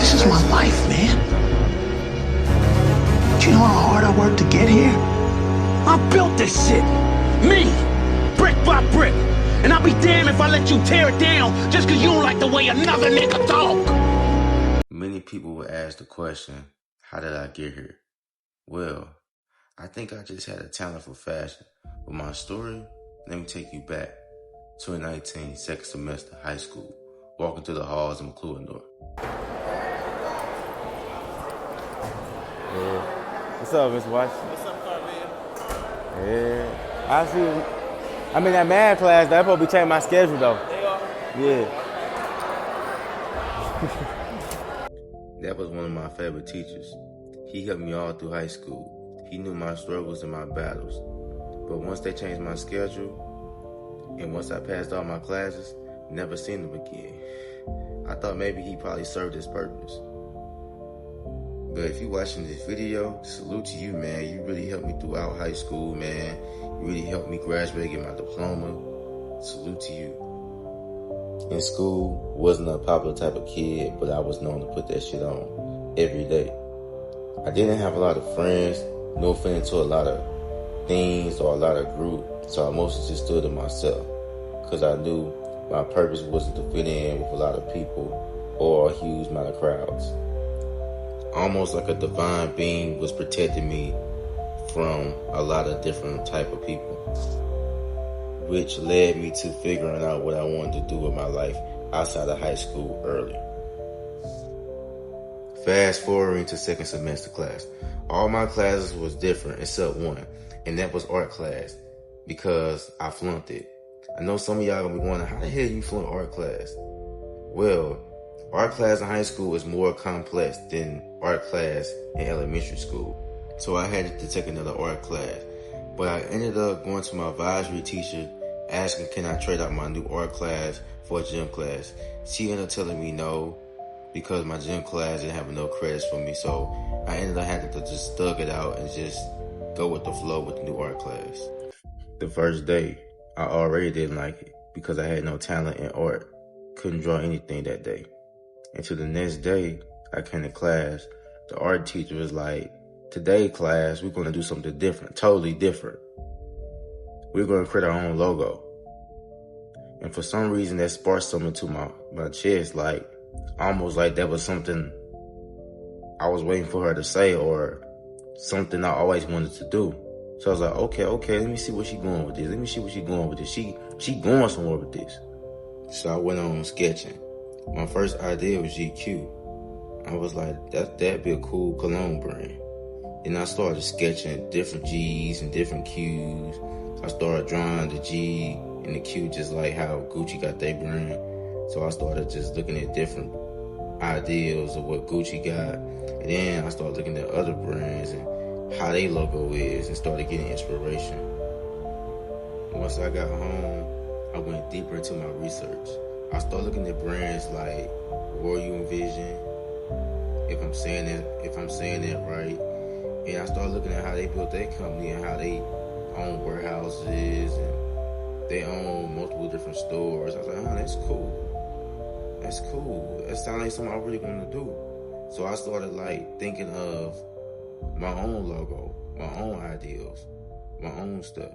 This is my life, man. Do you know how hard I worked to get here? I built this shit. Me. Brick by brick. And I'll be damned if I let you tear it down just because you don't like the way another nigga talk. Many people will ask the question, how did I get here? Well, I think I just had a talent for fashion. But my story, let me take you back. 2019, second semester, high school. Walking through the halls of McLuhan. Yeah. What's up, Mr. Watts? What's up, Carvin? Yeah. I see. I'm in that math class. That probably changed my schedule, though. They are? Yeah. That was one of my favorite teachers. He helped me all through high school. He knew my struggles and my battles. But once they changed my schedule, and once I passed all my classes, never seen him again. I thought maybe he probably served his purpose. But if you're watching this video, salute to you, man. You really helped me throughout high school, man. You really helped me graduate, get my diploma. Salute to you. In school, wasn't a popular type of kid, but I was known to put that shit on every day. I didn't have a lot of friends, no fit into a lot of things or a lot of groups, so I mostly just stood to myself because I knew my purpose wasn't to fit in with a lot of people or a huge amount of crowds. Almost like a divine being was protecting me from a lot of different type of people, which led me to figuring out what I wanted to do with my life outside of high school early. Fast forwarding to second semester class. All my classes was different except one, and that was art class because I flunked it. I know some of y'all gonna be wondering, how the hell you flunk art class? Well, art class in high school is more complex than art class in elementary school. So I had to take another art class. But I ended up going to my advisory teacher asking, can I trade out my new art class for a gym class? She ended up telling me no, because my gym class didn't have enough credits for me. So I ended up having to just thug it out and just go with the flow with the new art class. The first day, I already didn't like it because I had no talent in art. Couldn't draw anything that day. Until the next day, I came to class. The art teacher was like, today class, we're going to do something different, totally different. We're going to create our own logo. And for some reason, that sparked something to my chest, like almost like that was something I was waiting for her to say or something I always wanted to do. So I was like, okay, let me see where she going with this. She going somewhere with this. So I went on sketching. My first idea was GQ. I was like, that'd be a cool cologne brand. And I started sketching different G's and different Q's. I started drawing the G and the Q just like how Gucci got their brand. So I started just looking at different ideals of what Gucci got. And then I started looking at other brands and how their logo is and started getting inspiration. Once I got home, I went deeper into my research. I started looking at brands like Royal Envision, if I'm saying that right. And I started looking at how they built their company and how they own warehouses and they own multiple different stores. I was like, oh, that's cool. That's cool. That sounds like something I really want to do. So I started like thinking of my own logo, my own ideals, my own stuff.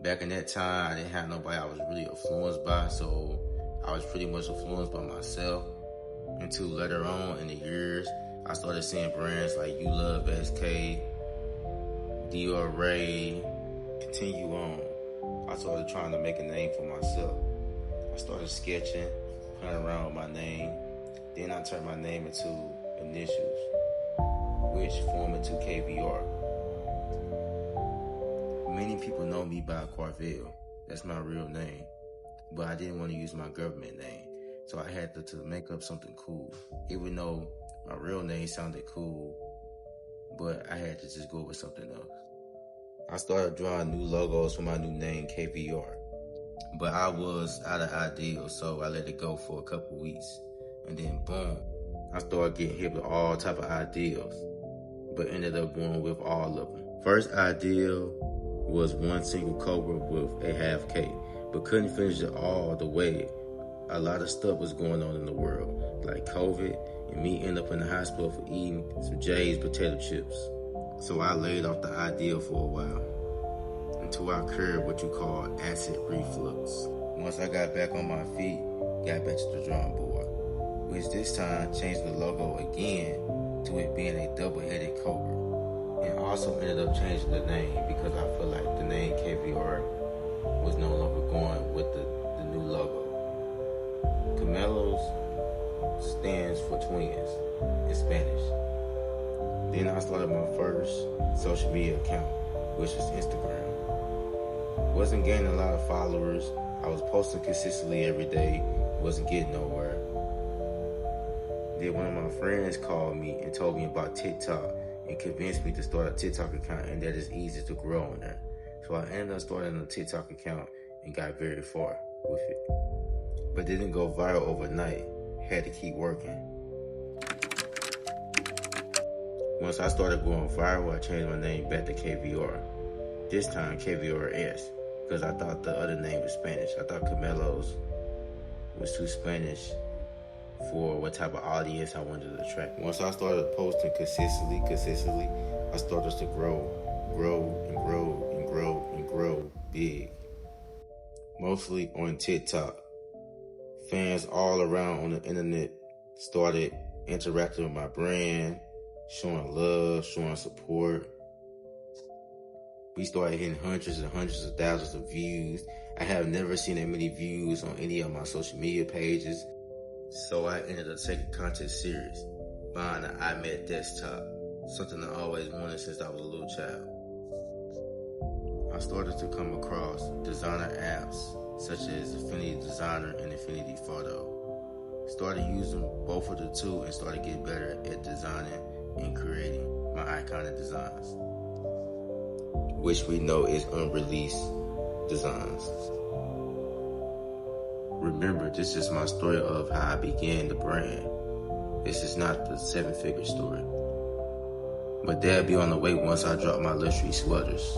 Back in that time, I didn't have nobody I was really influenced by, so I was pretty much influenced by myself. Until later on in the years, I started seeing brands like You Love SK, Dior Ray, continue on. I started trying to make a name for myself. I started sketching, playing around with my name. Then I turned my name into initials, which form into KVR. Many people know me by Carville. That's my real name. But I didn't want to use my government name. So I had to make up something cool. Even though my real name sounded cool, but I had to just go with something else. I started drawing new logos for my new name, KVR. But I was out of ideas, so I let it go for a couple weeks. And then boom, I started getting hit with all type of ideas, but ended up going with all of them. First ideal was one single cobra with a half K, but couldn't finish it all the way. A lot of stuff was going on in the world. like COVID, and me end up in the hospital for eating some Jay's potato chips. So I laid off the idea for a while until I cured what you call acid reflux. Once I got back on my feet, got back to the drawing board, which this time changed the logo again to it being a double-headed cobra. And also ended up changing the name because I feel like the name KVR was no longer going with the new logo. Camelos stands for twins in Spanish. Then I started my first social media account, which is Instagram. Wasn't gaining a lot of followers. I was posting consistently every day. Wasn't getting nowhere. Then one of my friends called me and told me about TikTok and convinced me to start a TikTok account, and that is easy to grow on there. So I ended up starting a TikTok account and got very far with it. But didn't go viral overnight. Had to keep working. Once I started going viral, I changed my name back to KVR. This time KVRS, because I thought the other name was Spanish. I thought Camelos was too Spanish for what type of audience I wanted to attract. Once I started posting consistently, I started to grow big. Mostly on TikTok. Fans all around on the internet started interacting with my brand, showing love, showing support. We started hitting hundreds and hundreds of thousands of views. I have never seen that many views on any of my social media pages. So I ended up taking content serious, buying an iMac desktop, something I always wanted since I was a little child. I started to come across designer apps such as Affinity Designer and Affinity Photo. Started using both of the two and started getting better at designing and creating my iconic designs, which we know is unreleased designs. Remember, this is my story of how I began the brand. This is not the 7-figure story. But that'll be on the way once I drop my luxury sweaters.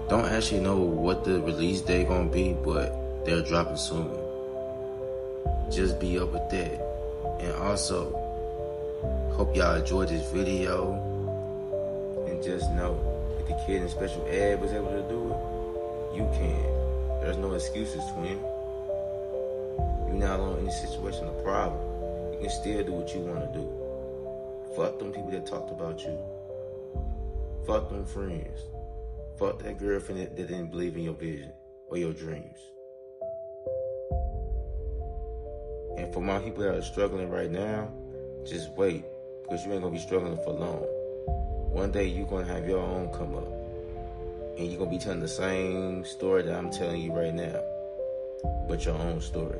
Don't actually know what the release date gonna be, but they're dropping soon. Just be up with that. And also, hope y'all enjoyed this video. And just know, if the kid in special ed was able to do it, you can. There's no excuses, twin. You're not alone in this situation or problem. You can still do what you want to do. Fuck them people that talked about you. Fuck them friends. Fuck that girlfriend that didn't believe in your vision or your dreams. And for my people that are struggling right now, just wait, because you ain't gonna be struggling for long. One day you're gonna have your own come up, and you're gonna be telling the same story that I'm telling you right now, but your own story.